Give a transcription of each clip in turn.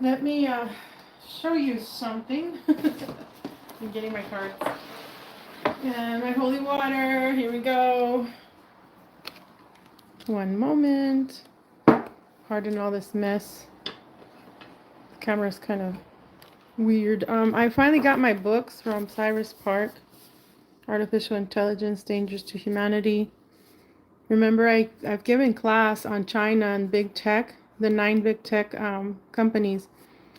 Let me show you something. I'm getting my cards. And my holy water. Here we go. One moment. Pardon all this mess. The camera's kind of weird. I finally got my books from Cyrus Park. Artificial Intelligence, Dangers to Humanity. Remember, I've given class on China and big tech, the 9 big tech companies.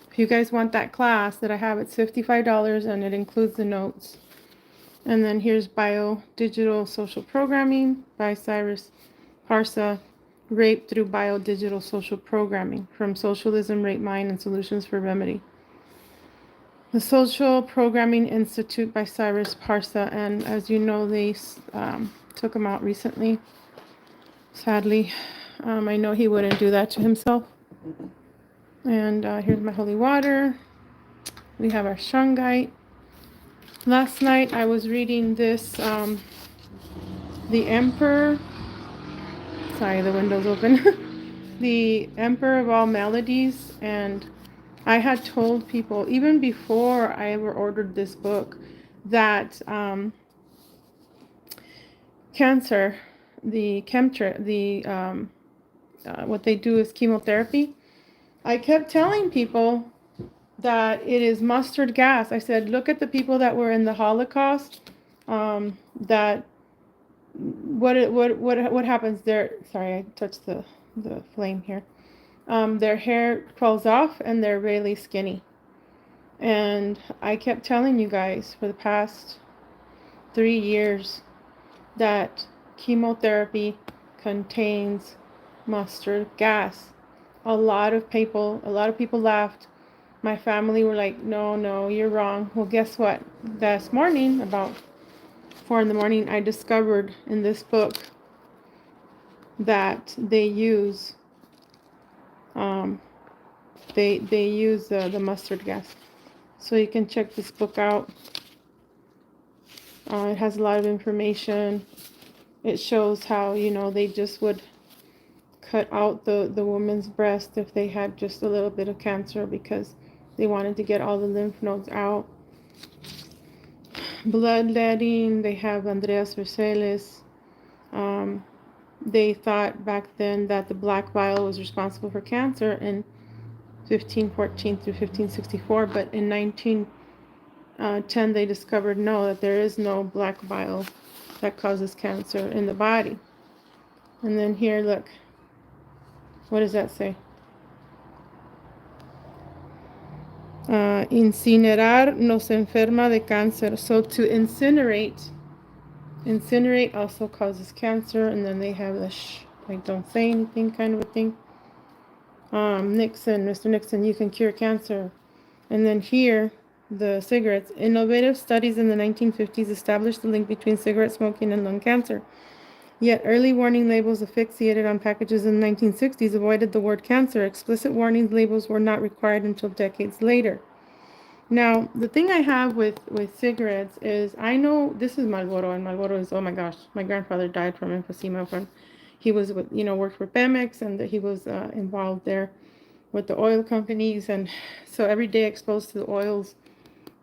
If you guys want that class that I have, it's $55 and it includes the notes. And then here's Bio Digital Social Programming by Cyrus Parsa, Rape Through Bio Digital Social Programming, From Socialism, Rape Mind, and Solutions for Remedy. The Social Programming Institute by Cyrus Parsa, and as you know, they took him out recently, sadly. I know he wouldn't do that to himself. And here's my holy water. We have our shungite. Last night I was reading this, The Emperor. Sorry, the window's open. The Emperor of All Melodies, and I had told people even before I ever ordered this book that cancer, the what they do is chemotherapy. I kept telling people that it is mustard gas. I said, look at the people that were in the Holocaust. That what happens there? Sorry, I touched the flame here. Their hair falls off and they're really skinny. And I kept telling you guys for the past 3 years that chemotherapy contains mustard gas. A lot of people laughed. My family were like, no, you're wrong. Well, guess what? This morning, about 4 in the morning, I discovered in this book that they use the mustard gas. So you can check this book out. It has a lot of information. It shows how, they just would cut out the woman's breast if they had just a little bit of cancer because they wanted to get all the lymph nodes out. Bloodletting, they have Andreas Versailles. They thought back then that the black bile was responsible for cancer in 1514 through 1564, but in 1910 they discovered that there is no black bile that causes cancer in the body. And then here, look, what does that say? Incinerar nos enferma de cáncer. So to incinerate also causes cancer. And then they have the like don't say anything kind of a thing. Mr. Nixon, you can cure cancer. And then here, the cigarettes. Innovative studies in the 1950s established the link between cigarette smoking and lung cancer. Yet early warning labels affixated on packages in the 1960s avoided the word cancer. Explicit warning labels were not required until decades later. Now, the thing I have with cigarettes is I know this is Marlboro, and Marlboro is, oh my gosh, my grandfather died from emphysema when he was with, worked for Pemex, and he was involved there with the oil companies, and so every day exposed to the oils,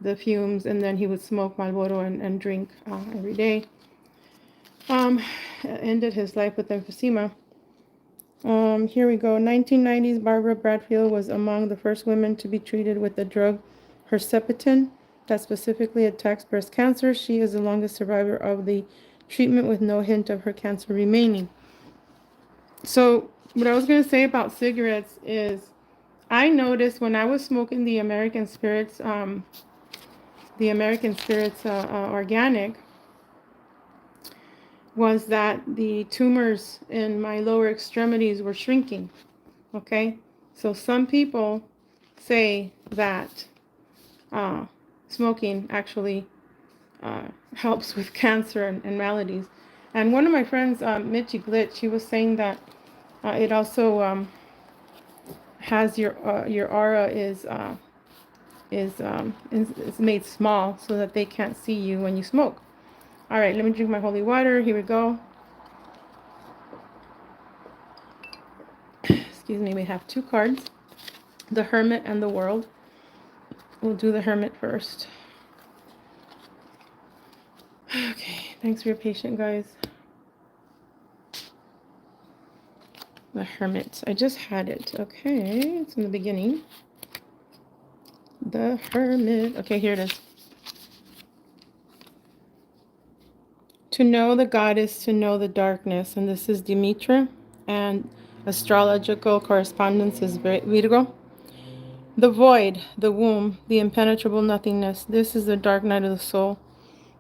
the fumes, and then he would smoke Marlboro and drink every day. Ended his life with emphysema. Here we go. 1990s, Barbara Bradfield was among the first women to be treated with the drug Herceptin that specifically attacks breast cancer. She is the longest survivor of the treatment with no hint of her cancer remaining. So what I was going to say about cigarettes is I noticed when I was smoking the American Spirits organic, was that the tumors in my lower extremities were shrinking. Okay, so some people say that smoking actually helps with cancer and maladies. And one of my friends, Mitchie Glitch, she was saying that it also has your aura is made small so that they can't see you when you smoke. All right, let me drink my holy water. Here we go. Excuse me, we have 2 cards. the Hermit and the World. We'll do the Hermit first. Okay, thanks for your patience, guys. The Hermit. I just had it. Okay, it's in the beginning. The Hermit. Okay, here it is. To know the goddess, to know the darkness. And this is Demetra. And astrological correspondence is Virgo. The void, the womb, the impenetrable nothingness. This is the dark night of the soul.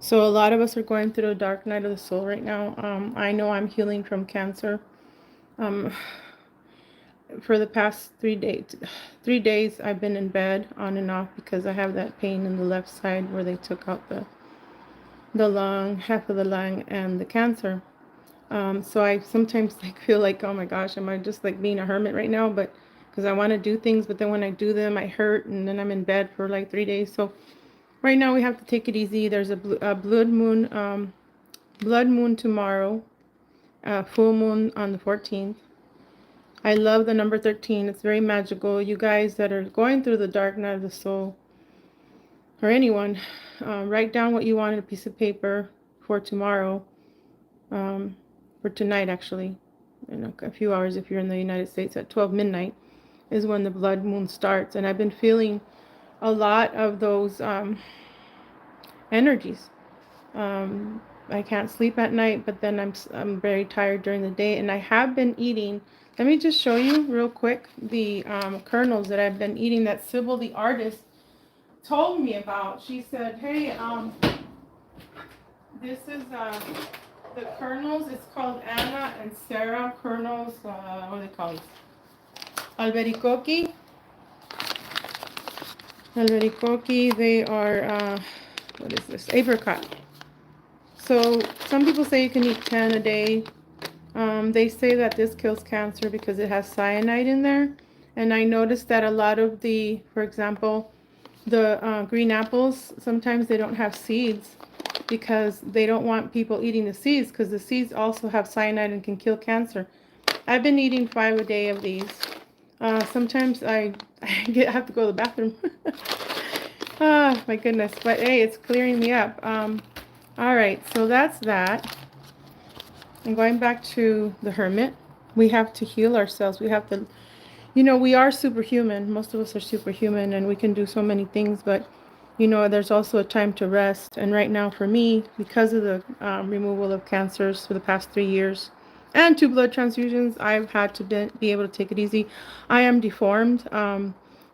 So a lot of us are going through a dark night of the soul right now. I know I'm healing from cancer. For the past 3 days, I've been in bed on and off because I have that pain in the left side where they took out the lung, half of the lung, and the cancer. So I sometimes like feel like, oh my gosh, am I just like being a hermit right now? But because I want to do things, but then when I do them, I hurt, and then I'm in bed for like 3 days. So right now we have to take it easy. There's a blood moon tomorrow, full moon on the 14th. I love the number 13. It's very magical. You guys that are going through the dark night of the soul, or anyone, write down what you want on a piece of paper for tomorrow, for tonight actually, in a few hours if you're in the United States. At 12 midnight is when the blood moon starts, and I've been feeling a lot of those energies. I can't sleep at night, but then I'm very tired during the day, and I have been eating. Let me just show you real quick the kernels that I've been eating that Sybil the artist told me about. She said, hey, this is the kernels. It's called Anna and Sarah kernels. What do they call it? Albericoque. Albericoque. They are, what is this? Apricot. So some people say you can eat 10 a day. They say that this kills cancer because it has cyanide in there. And I noticed that a lot of the, for example, the green apples, sometimes they don't have seeds because they don't want people eating the seeds because the seeds also have cyanide and can kill cancer. I've been eating 5 a day of these. Sometimes I have to go to the bathroom. Ah, my goodness. But hey, it's clearing me up. All right, so that's that. And going back to the Hermit, we have to heal ourselves. We have to, we are superhuman. Most of us are superhuman and we can do so many things, but, there's also a time to rest. And right now for me, because of the removal of cancers for the past 3 years and 2 blood transfusions, I've had to be able to take it easy. I am deformed.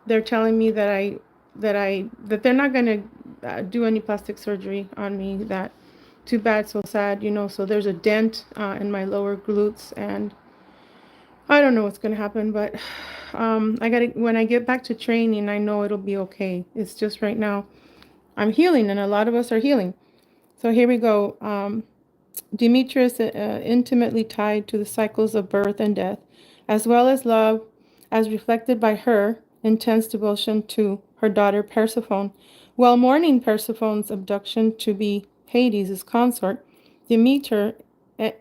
They're telling me that they're not going to do any plastic surgery on me. That too bad, so sad, so there's a dent in my lower glutes, and I don't know what's going to happen, but when I get back to training, I know it'll be okay. It's just right now I'm healing, and a lot of us are healing. So here we go. Demetrius intimately tied to the cycles of birth and death, as well as love, as reflected by her intense devotion to her daughter Persephone. While mourning Persephone's abduction to be Hades' consort, Demeter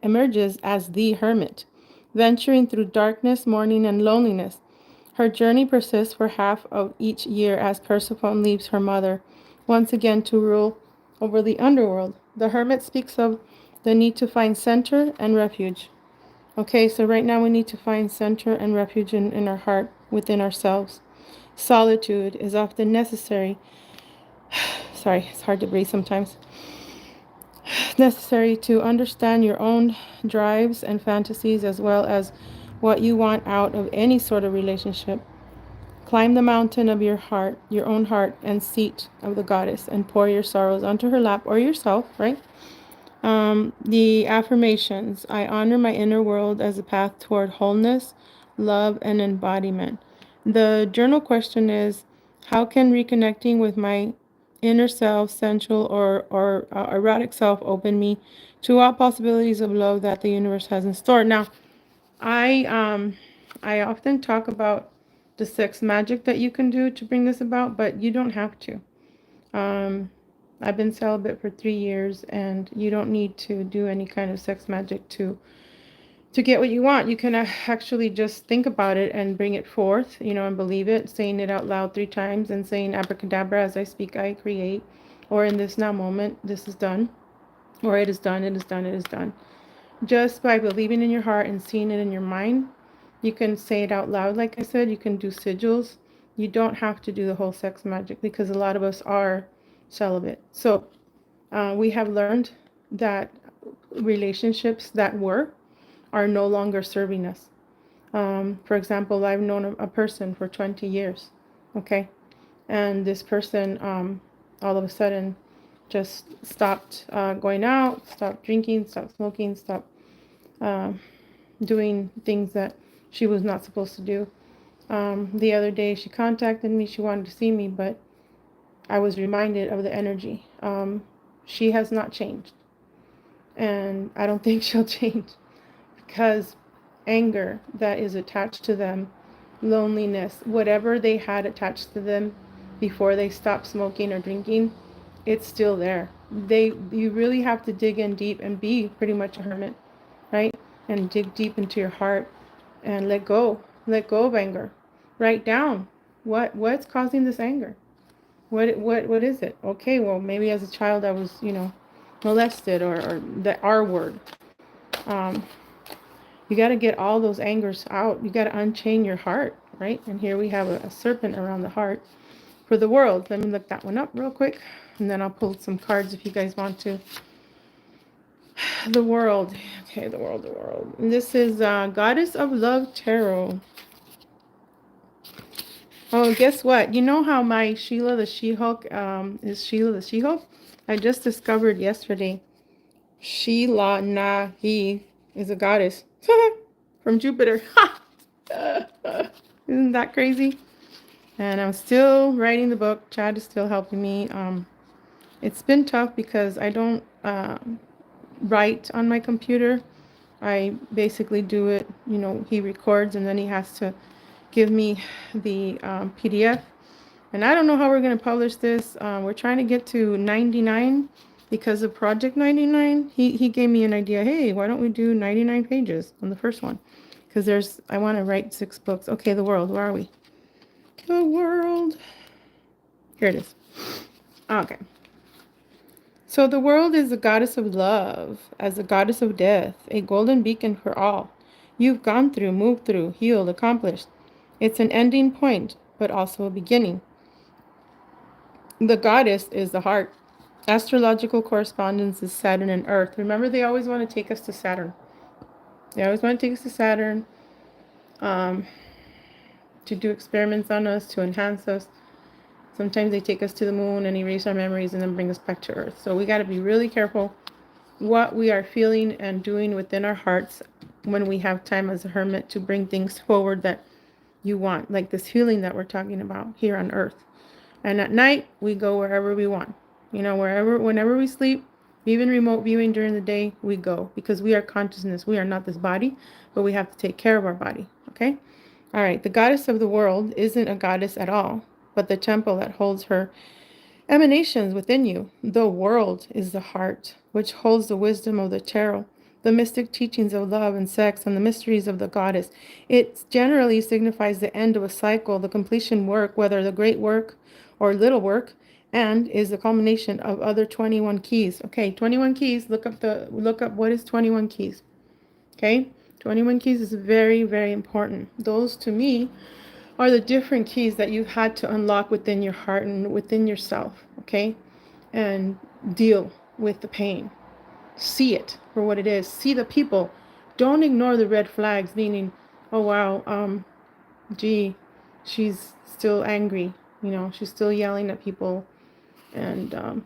emerges as the hermit, venturing through darkness, mourning, and loneliness. Her journey persists for half of each year as Persephone leaves her mother, once again to rule over the underworld. The hermit speaks of the need to find center and refuge. Okay, so right now we need to find center and refuge in our heart, within ourselves. Solitude is often necessary. Sorry, it's hard to breathe sometimes. Necessary to understand your own drives and fantasies, as well as what you want out of any sort of relationship. Climb the mountain of your heart, your own heart and seat of the goddess, and pour your sorrows onto her lap or yourself, right? The affirmations. I honor my inner world as a path toward wholeness, love, and embodiment. The journal question is, how can reconnecting with my inner self, sensual or erotic self, open me to all possibilities of love that the universe has in store? Now, I often talk about the sex magic that you can do to bring this about, but you don't have to. I've been celibate for 3 years, and you don't need to do any kind of sex magic to to get what you want. You can actually just think about it and bring it forth, and believe it, saying it out loud 3 times and saying abracadabra, as I speak, I create, or in this now moment, this is done, or it is done, it is done, it is done. Just by believing in your heart and seeing it in your mind, you can say it out loud. Like I said, you can do sigils. You don't have to do the whole sex magic because a lot of us are celibate. So we have learned that relationships that were are no longer serving us. For example, I've known a person for 20 years, okay? And this person all of a sudden just stopped going out, stopped drinking, stopped smoking, stopped uh, doing things that she was not supposed to do. The other day she contacted me, she wanted to see me, but I was reminded of the energy. She has not changed, and I don't think she'll change because anger that is attached to them, loneliness, whatever they had attached to them before they stopped smoking or drinking, it's still there. You really have to dig in deep and be pretty much a hermit, right? And dig deep into your heart and let go. Let go of anger. Write down what's causing this anger. What is it? Okay, well maybe as a child I was, molested or the R word. Um, you got to get all those angers out. You got to unchain your heart, right? And here we have a serpent around the heart for the world. Let me look that one up real quick, and then I'll pull some cards if you guys want to. The world. Okay, the world, the world. And this is Goddess of Love Tarot. Oh, guess what? You know how my Sheila the She-Hulk is Sheila the She-Hulk? I just discovered yesterday Sheila Nahi is a goddess from Jupiter. Isn't that crazy? And I'm still writing the book. Chad is still helping me. It's been tough because I don't write on my computer. I basically do it, he records and then he has to give me the PDF. And I don't know how we're going to publish this. We're trying to get to 99 because of Project 99. He gave me an idea. Hey, why don't we do 99 pages on the first one? Because I want to write 6 books. Okay, the world. Where are we? The world. Here it is. Okay. So the world is a goddess of love, as a goddess of death, a golden beacon for all. You've gone through, moved through, healed, accomplished. It's an ending point, but also a beginning. The goddess is the heart. Astrological correspondence is Saturn and Earth. Remember, they always want to take us to Saturn. They always want to take us to Saturn to do experiments on us, to enhance us. Sometimes they take us to the moon and erase our memories and then bring us back to Earth. So we got to be really careful what we are feeling and doing within our hearts when we have time as a hermit to bring things forward that you want, like this healing that we're talking about here on Earth. And at night, we go wherever we want. Whenever we sleep, even remote viewing during the day, we go because we are consciousness. We are not this body, but we have to take care of our body. Okay? All right. The goddess of the world isn't a goddess at all, but the temple that holds her emanations within you. The world is the heart, which holds the wisdom of the tarot, the mystic teachings of love and sex, and the mysteries of the goddess. It generally signifies the end of a cycle, the completion work, whether the great work or little work, and is the culmination of other 21 keys. Okay, 21 keys. Look up what is 21 keys. Okay, 21 keys is very, very important. Those to me are the different keys that you've had to unlock within your heart and within yourself, okay? And deal with the pain. See it for what it is. See the people. Don't ignore the red flags, meaning, oh wow, gee, she's still angry. She's still yelling at people and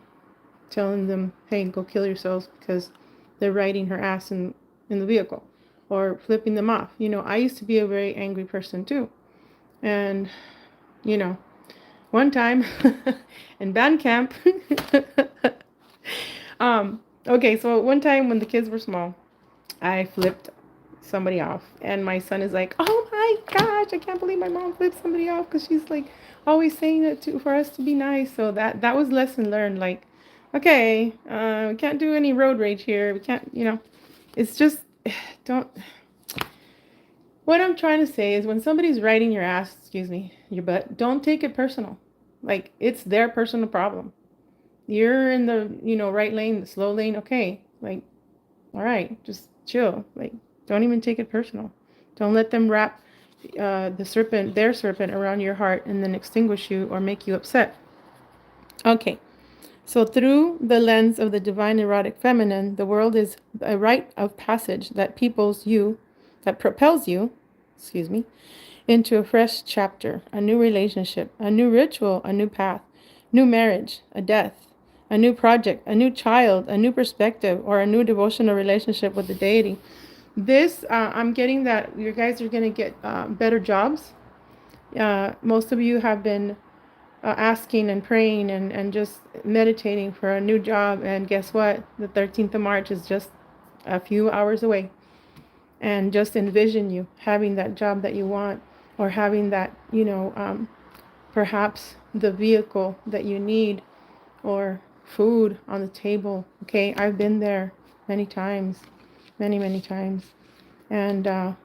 telling them, hey, go kill yourselves because they're riding her ass in the vehicle or flipping them off. I used to be a very angry person too. And, one time in band camp, okay, so one time when the kids were small, I flipped somebody off. And my son is like, oh my gosh, I can't believe my mom flipped somebody off because she's like always saying it for us to be nice. So that was lesson learned. Like, okay, we can't do any road rage here. We can't, it's just, don't. What I'm trying to say is when somebody's riding your ass, excuse me, your butt, don't take it personal. Like it's their personal problem. You're in the, right lane, the slow lane, okay. Like, all right, just chill. Like, don't even take it personal. Don't let them wrap their serpent around your heart and then extinguish you or make you upset. Okay. So, through the lens of the divine erotic feminine, the world is a rite of passage that propels you, excuse me, into a fresh chapter, a new relationship, a new ritual, a new path, new marriage, a death, a new project, a new child, a new perspective, or a new devotional relationship with the deity. This, I'm getting that you guys are going to get better jobs. Most of you have been asking and praying and just meditating for a new job. And guess what? The 13th of March is just a few hours away. And just envision you having that job that you want, or having that, perhaps the vehicle that you need, or food on the table. Okay, I've been there many times, many times. And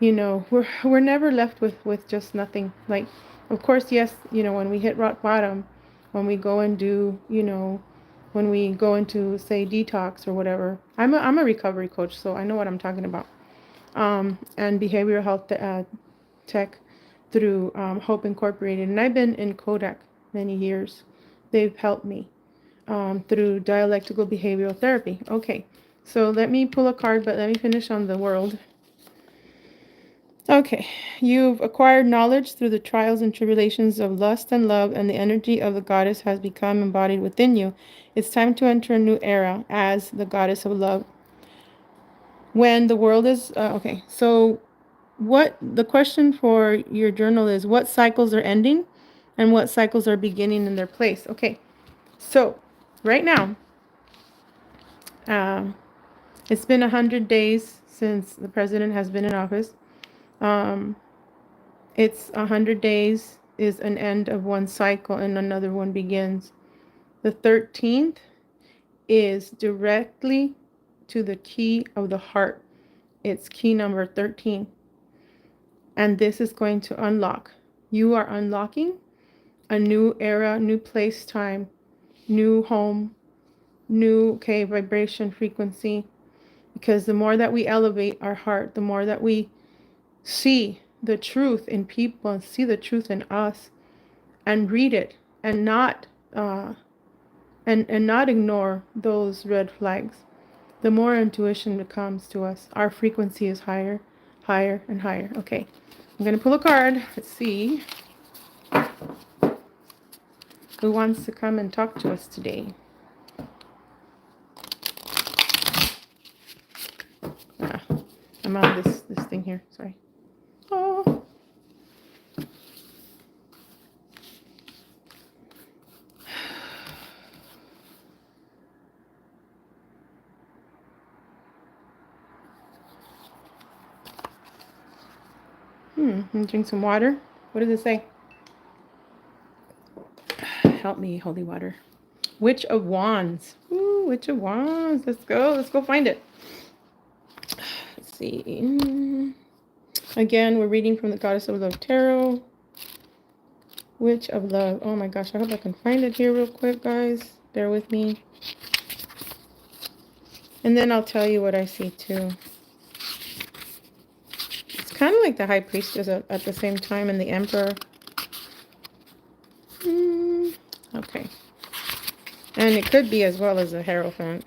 we're never left with just nothing. Like, of course, yes, when we hit rock bottom, when we go and do, when we go into, say, detox or whatever. I'm a recovery coach, so I know what I'm talking about. And behavioral health tech through Hope Incorporated, and I've been in Kodak many years. They've helped me through dialectical behavioral therapy. Okay, so let me pull a card, but let me finish on the world. Okay, you've acquired knowledge through the trials and tribulations of lust and love, and the energy of the goddess has become embodied within you. It's time to enter a new era as the goddess of love. When the world is, okay, so what the question for your journal is, what cycles are ending and what cycles are beginning in their place? Okay, so right now, um, it's been 100 days since the president has been in office. Um, It's 100 days is an end of one cycle and another one begins. The 13th is directly to the key of the heart. It's key number 13. And this is going to unlock. You are unlocking a new era, new place, time, new home, new, vibration, frequency. Because the more that we elevate our heart, the more that we see the truth in people and see the truth in us, and read it, and not and not ignore those red flags, the more intuition comes to us. Our frequency is higher, higher, and higher. Okay, I'm gonna pull a card. Let's see who wants to come and talk to us today. Ah, I'm on this thing here. Sorry. Oh. Drink some water. What does it say? Help me, holy water. Witch of Wands. Ooh, Witch of Wands. Let's go. Let's go find it. Let's see. Again, we're reading from the Goddess of Love Tarot. Witch of Love. Oh my gosh, I hope I can find it here real quick, guys. Bear with me. And then I'll tell you what I see too. It's kind of like the High Priestess at the same time, and the Emperor. Okay. And it could be as well as the Hierophant.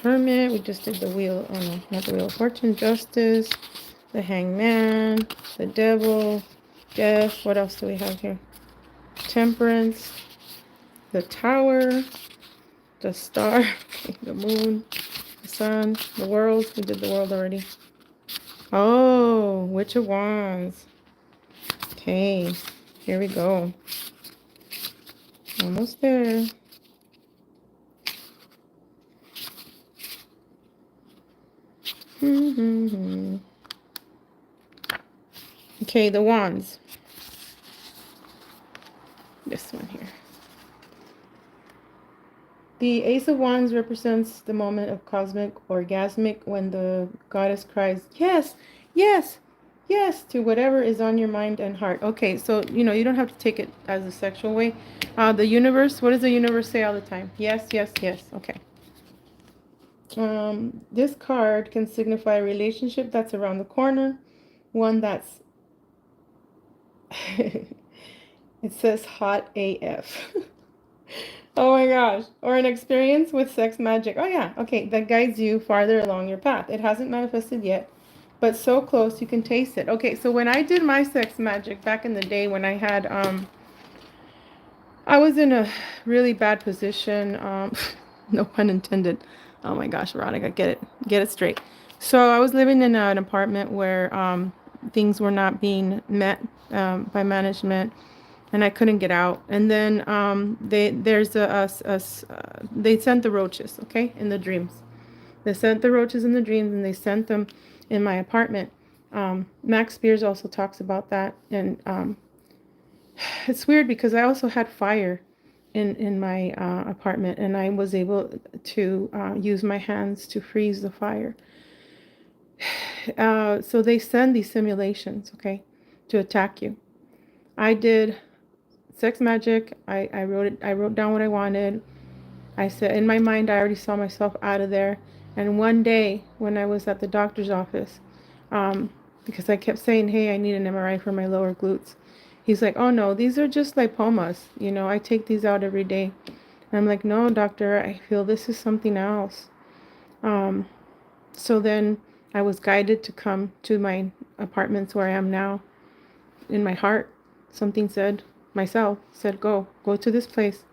Hermit. We just did the Wheel. Oh no, not the Wheel of Fortune. Justice. The Hangman. The Devil. Death. What else do we have here? Temperance. The Tower. The Star. The Moon. The Sun. The World. We did the World already. Oh, Witch of Wands. Okay, here we go. Almost there. Okay, the wands. This one here. The Ace of Wands represents the moment of cosmic orgasmic when the goddess cries, yes, yes, yes, to whatever is on your mind and heart. Okay, so, you don't have to take it as a sexual way. The universe, what does the universe say all the time? Yes, yes, yes. Okay. This card can signify a relationship that's around the corner, one that's, it says hot AF. Oh my gosh. Or an experience with sex magic. Oh yeah. Okay. That guides you farther along your path. It hasn't manifested yet, but so close you can taste it. Okay. So when I did my sex magic back in the day when I had, I was in a really bad position. No pun intended. Oh my gosh, Veronica, get it straight. So I was living in an apartment where, things were not being met, by management, and I couldn't get out. And then they sent the roaches, okay, in the dreams. They sent the roaches in the dreams, and they sent them in my apartment. Max Spears also talks about that, and it's weird because I also had fire in my apartment, and I was able to use my hands to freeze the fire. So they send these simulations, okay, to attack you. I did sex magic. I wrote it. I wrote down what I wanted. I said in my mind, I already saw myself out of there. And one day when I was at the doctor's office, because I kept saying, hey, I need an MRI for my lower glutes. He's like, oh no, these are just lipomas. I take these out every day. And I'm like, no, doctor, I feel this is something else. So then I was guided to come to my apartments where I am now. In my heart, something said, myself said, go to this place.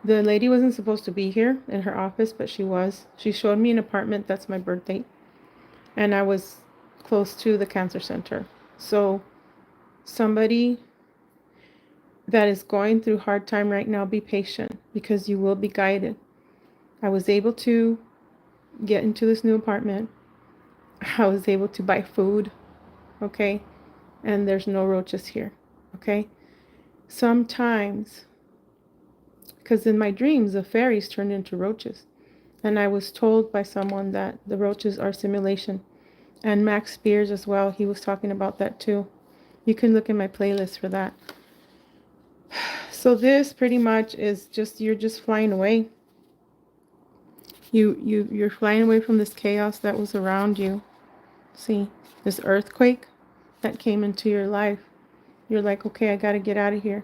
The lady wasn't supposed to be here in her office, but she was. She showed me an apartment. That's my birthday. And I was close to the cancer center. So somebody that is going through hard time right now, be patient because you will be guided. I was able to get into this new apartment. I was able to buy food, okay? And there's no roaches here, okay? Sometimes, because in my dreams, the fairies turned into roaches. And I was told by someone that the roaches are simulation. And Max Spears as well, he was talking about that too. You can look in my playlist for that. So this pretty much is just, you're just flying away. You're flying away from this chaos that was around you. See, this earthquake that came into your life. You're like, okay, I got to get out of here.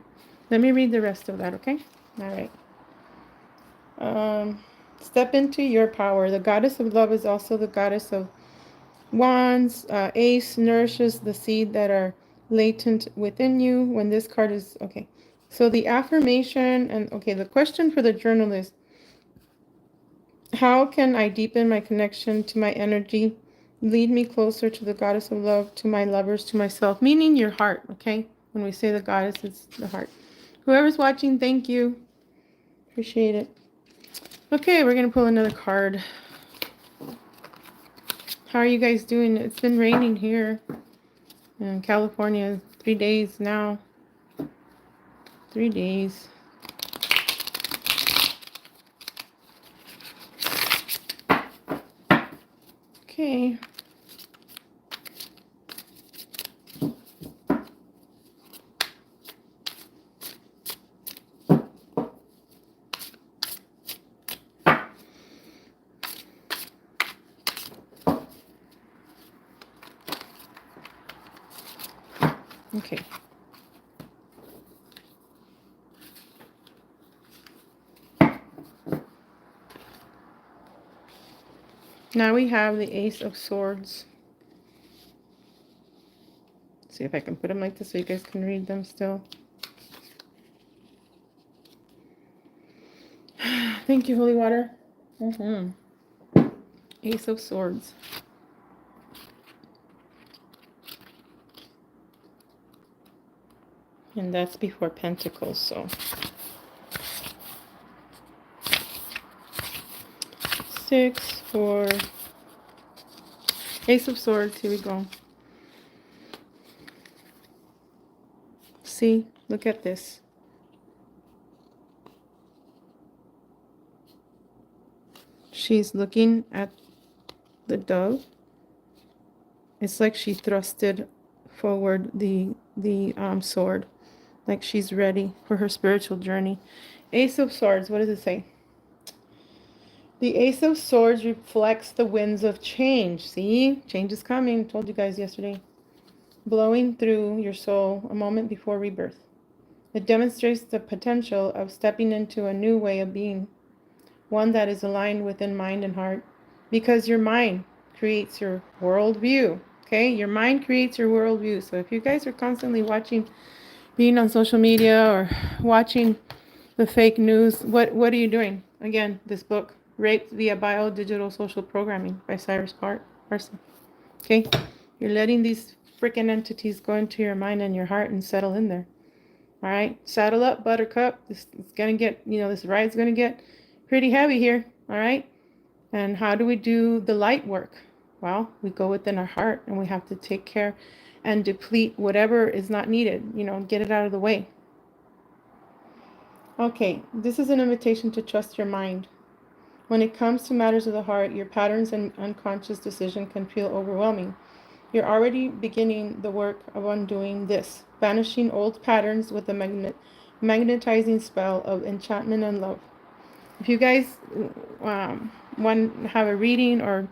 Let me read the rest of that, okay? All right. Step into your power. The goddess of love is also the goddess of wands. Ace nourishes the seed that are latent within you. When this card is, okay. So the affirmation and, okay, the question for the journal is, how can I deepen my connection to my energy? Lead me closer to the goddess of love, to my lovers, to myself, meaning your heart, okay? When we say the goddess, it's the heart. Whoever's watching, thank you. Appreciate it. Okay, we're going to pull another card. How are you guys doing? It's been raining here in California 3 days now. 3 days. Okay. Okay. Now we have the Ace of Swords. See if I can put them like this so you guys can read them still. Thank you, Holy Water. Ace of Swords. And that's before Pentacles, so. 6, 4. Ace of Swords, here we go. See, look at this. She's looking at the dove. It's like she thrusted forward the sword, like she's ready for her spiritual journey. Ace of Swords, what does it say? The Ace of Swords reflects the winds of change. See? Change is coming. Told you guys yesterday. Blowing through your soul a moment before rebirth. It demonstrates the potential of stepping into a new way of being, one that is aligned within mind and heart, because your mind creates your worldview. Okay? Your mind creates your worldview. So if you guys are constantly watching, being on social media or watching the fake news, what are you doing? Again, this book, Raped via Bio-Digital Social Programming by Cyrus Parson. Okay? You're letting these freaking entities go into your mind and your heart and settle in there. All right? Saddle up, buttercup. It's going to get, this ride's going to get pretty heavy here. All right? And how do we do the light work? Well, we go within our heart and we have to take care and deplete whatever is not needed, get it out of the way. Okay, this is an invitation to trust your mind. When it comes to matters of the heart, your patterns and unconscious decision can feel overwhelming. You're already beginning the work of undoing this, banishing old patterns with a magnetizing spell of enchantment and love. If you guys want to have a reading, or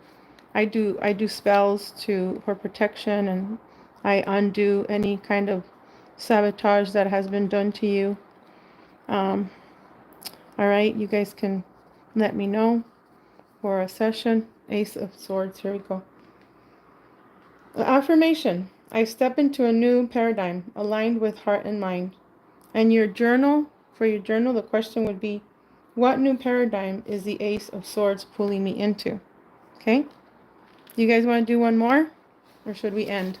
I do spells for protection, and I undo any kind of sabotage that has been done to you. All right, you guys can let me know for a session. Ace of Swords, here we go. Affirmation. I step into a new paradigm aligned with heart and mind. And for your journal, the question would be, what new paradigm is the Ace of Swords pulling me into? Okay? You guys want to do one more? Or should we end?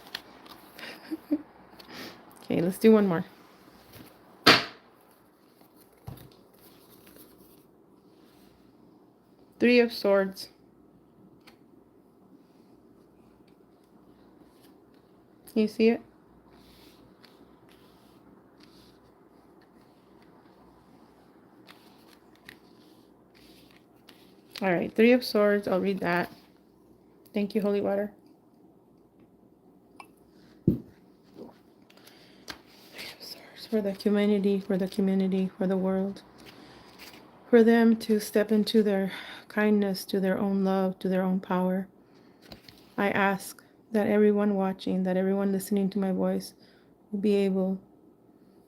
Okay, let's do one more. Three of Swords. You see it? All right, Three of Swords. I'll read that. Thank you, Holy Water. Three of Swords for the community, for the world. For them to step into their kindness, to their own love, to their own power. I ask that everyone watching, that everyone listening to my voice will be able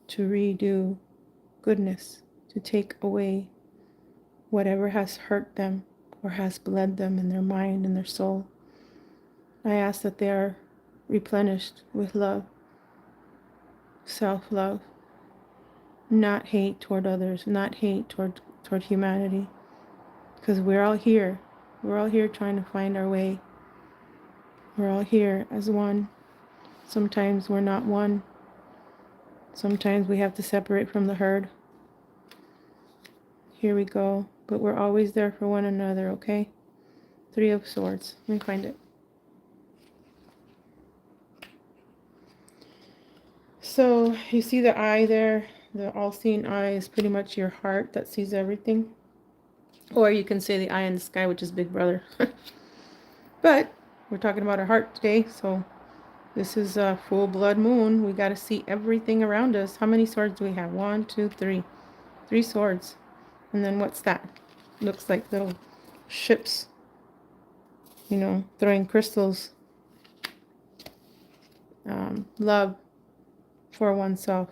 to redo goodness, to take away whatever has hurt them or has bled them in their mind and their soul. I ask that they are replenished with love, self-love, not hate toward others, not hate toward humanity, because we're all here. We're all here trying to find our way. We're all here as one. Sometimes we're not one. Sometimes we have to separate from the herd. Here we go. But we're always there for one another, okay? Three of Swords. Let me find it. So you see the eye there? The all-seeing eye is pretty much your heart that sees everything. Or you can say the eye in the sky, which is Big Brother. But we're talking about our heart today, so this is a full blood moon. We got to see everything around us. How many swords do we have? 1, 2, 3. 3 swords. And then what's that? Looks like little ships, throwing crystals. Love for oneself.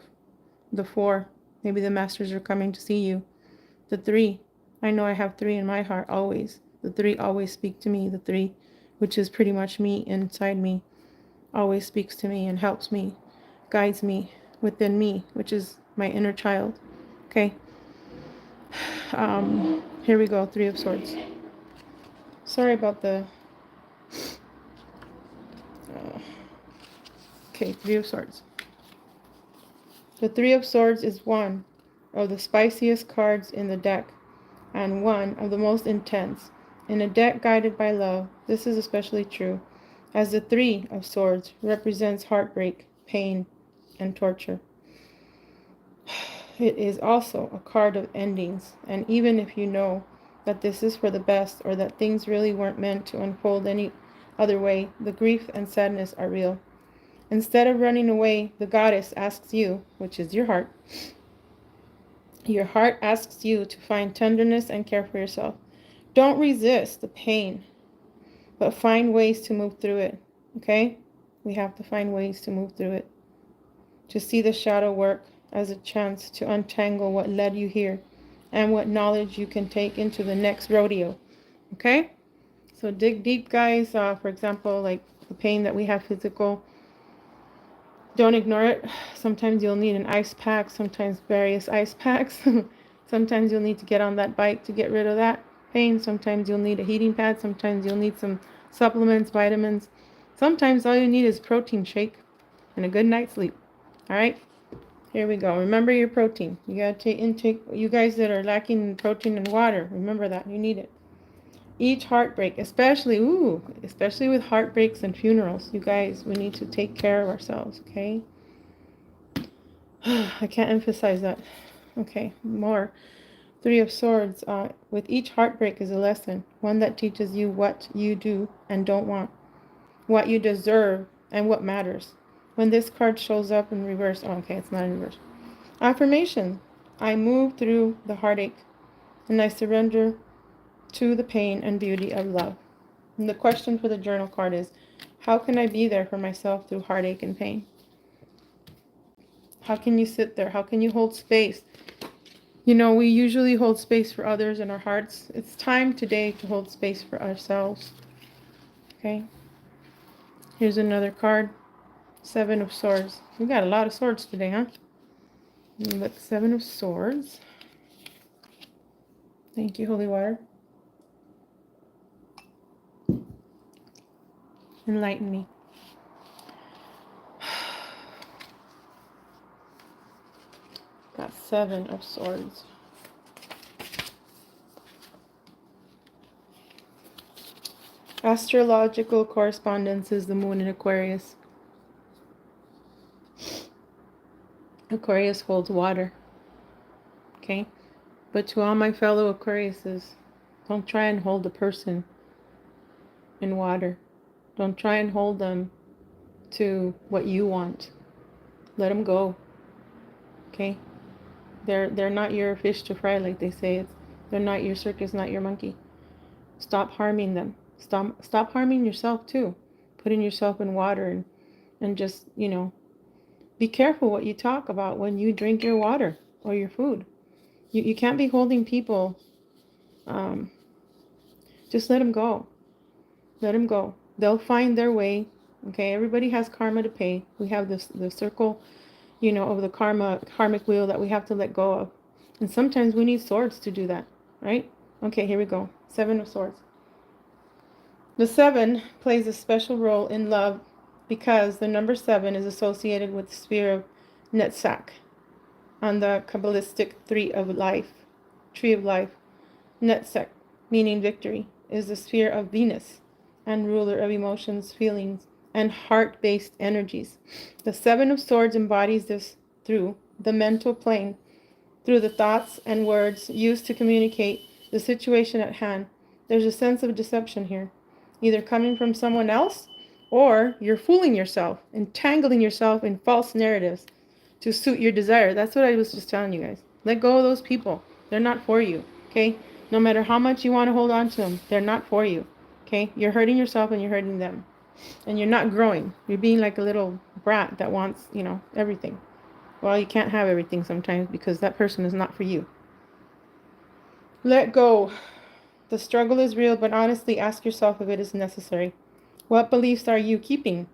The 4, maybe the masters are coming to see you. The 3, I know I have 3 in my heart always. The 3 always speak to me. The 3, which is pretty much me inside me, always speaks to me and helps me, guides me within me, which is my inner child. Okay. Here we go. 3 of Swords. Sorry about the... okay, 3 of Swords. The 3 of Swords is one of the spiciest cards in the deck, and one of the most intense. In a deck guided by love, this is especially true, as the 3 of Swords represents heartbreak, pain, and torture. It is also a card of endings, and even if you know that this is for the best, or that things really weren't meant to unfold any other way. The grief and sadness are real. Instead of running away, the goddess asks you, which is your heart asks you to find tenderness and care for yourself. Don't resist the pain, but find ways to move through it. Okay? We have to find ways to move through it. To see the shadow work as a chance to untangle what led you here and what knowledge you can take into the next rodeo. Okay? So dig deep, guys. For example, like the pain that we have physical, don't ignore it. Sometimes you'll need an ice pack, sometimes various ice packs. Sometimes you'll need to get on that bike to get rid of that pain. Sometimes you'll need a heating pad. Sometimes you'll need some supplements, vitamins. Sometimes all you need is protein shake and a good night's sleep. All right? Here we go. Remember your protein. You got to intake. You guys that are lacking in protein and water, remember that. You need it. Each heartbreak, especially with heartbreaks and funerals, you guys, we need to take care of ourselves, okay? I can't emphasize that. Okay, more. Three of Swords. With each heartbreak is a lesson, one that teaches you what you do and don't want, what you deserve, and what matters. When this card shows up in reverse, okay, it's not in reverse. Affirmation. I move through the heartache and I surrender to the pain and beauty of love. And the question for the journal card is, how can I be there for myself through heartache and pain? How can you sit there? How can you hold space? You know, we usually hold space for others in our hearts. It's time today to hold space for ourselves. Okay? Here's another card. Seven of Swords. We got a lot of swords today, huh? Look, Seven of Swords. Thank you, Holy Water. Enlighten me. Got Seven of Swords. Astrological correspondence is the moon in Aquarius. Aquarius holds water. Okay? But to all my fellow Aquariuses, don't try and hold a person in water. Don't try and hold them to what you want. Let them go. Okay? They're not your fish to fry, like they say. They're not your circus, not your monkey. Stop harming them. Stop harming yourself too. Putting yourself in water and just, be careful what you talk about when you drink your water or your food. You can't be holding people. Just let them go. Let them go. They'll find their way. Okay, everybody has karma to pay. We have the circle, of the karmic wheel that we have to let go of. And sometimes we need swords to do that, right? Okay, here we go. Seven of Swords. The seven plays a special role in love because the number seven is associated with the sphere of Netzach on the Kabbalistic tree of life. Netzach, meaning victory, is the sphere of Venus and ruler of emotions, feelings, and heart-based energies. The Seven of Swords embodies this through the mental plane, through the thoughts and words used to communicate the situation at hand. There's a sense of deception here, either coming from someone else or you're fooling yourself, entangling yourself in false narratives to suit your desire. That's what I was just telling you guys. Let go of those people. They're not for you, okay? No matter how much you want to hold on to them, they're not for you, okay? You're hurting yourself and you're hurting them. And you're not growing. You're being like a little brat that wants, everything. Well, you can't have everything sometimes because that person is not for you. Let go. The struggle is real, but honestly, ask yourself if it is necessary. What beliefs are you keeping?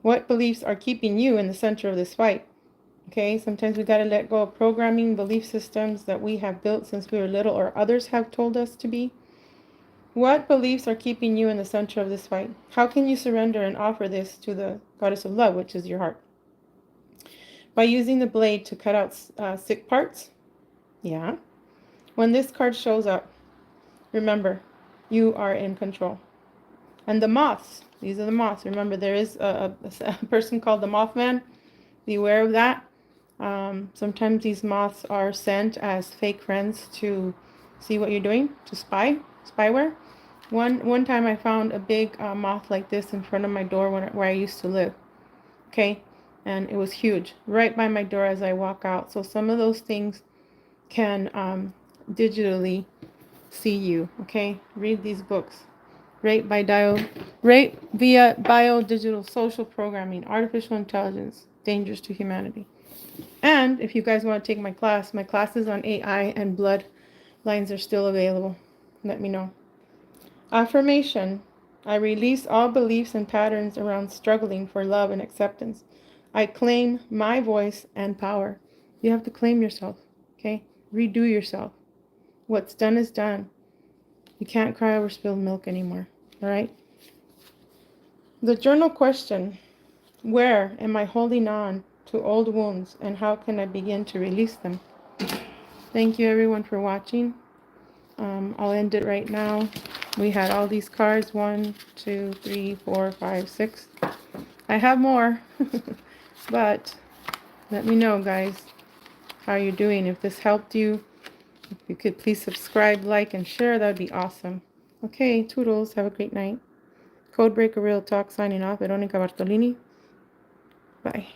What beliefs are keeping you in the center of this fight? Okay, sometimes we got to let go of programming, belief systems that we have built since we were little or others have told us to be. What beliefs are keeping you in the center of this fight? How can you surrender and offer this to the goddess of love, which is your heart? By using the blade to cut out sick parts? Yeah. When this card shows up, remember, you are in control. And the moths, these are the moths. Remember, there is a person called the Mothman. Beware of that. Sometimes these moths are sent as fake friends to See what you're doing to spyware. One time I found a big moth like this in front of my door where I used to live. Okay, and it was huge right by my door as I walk out. So some of those things can digitally see you. Okay, read these books. Rate via Biodigital Social Programming, Artificial Intelligence, Dangers to Humanity. And if you guys want to take my classes on AI and bloodlines are still available. Let me know. Affirmation. I release all beliefs and patterns around struggling for love and acceptance. I claim my voice and power. You have to claim yourself, okay? Redo yourself. What's done is done. You can't cry over spilled milk anymore, all right? The journal question. Where am I holding on to old wounds and how can I begin to release them? Thank you everyone for watching. I'll end it right now. We had all these cards, 1, 2, 3, 4, 5, 6. I have more, but let me know, guys, how you're doing. If this helped you, if you could please subscribe, like, and share, that would be awesome. Okay, toodles. Have a great night. Codebreaker Real Talk signing off. Veronica Bartolini. Bye.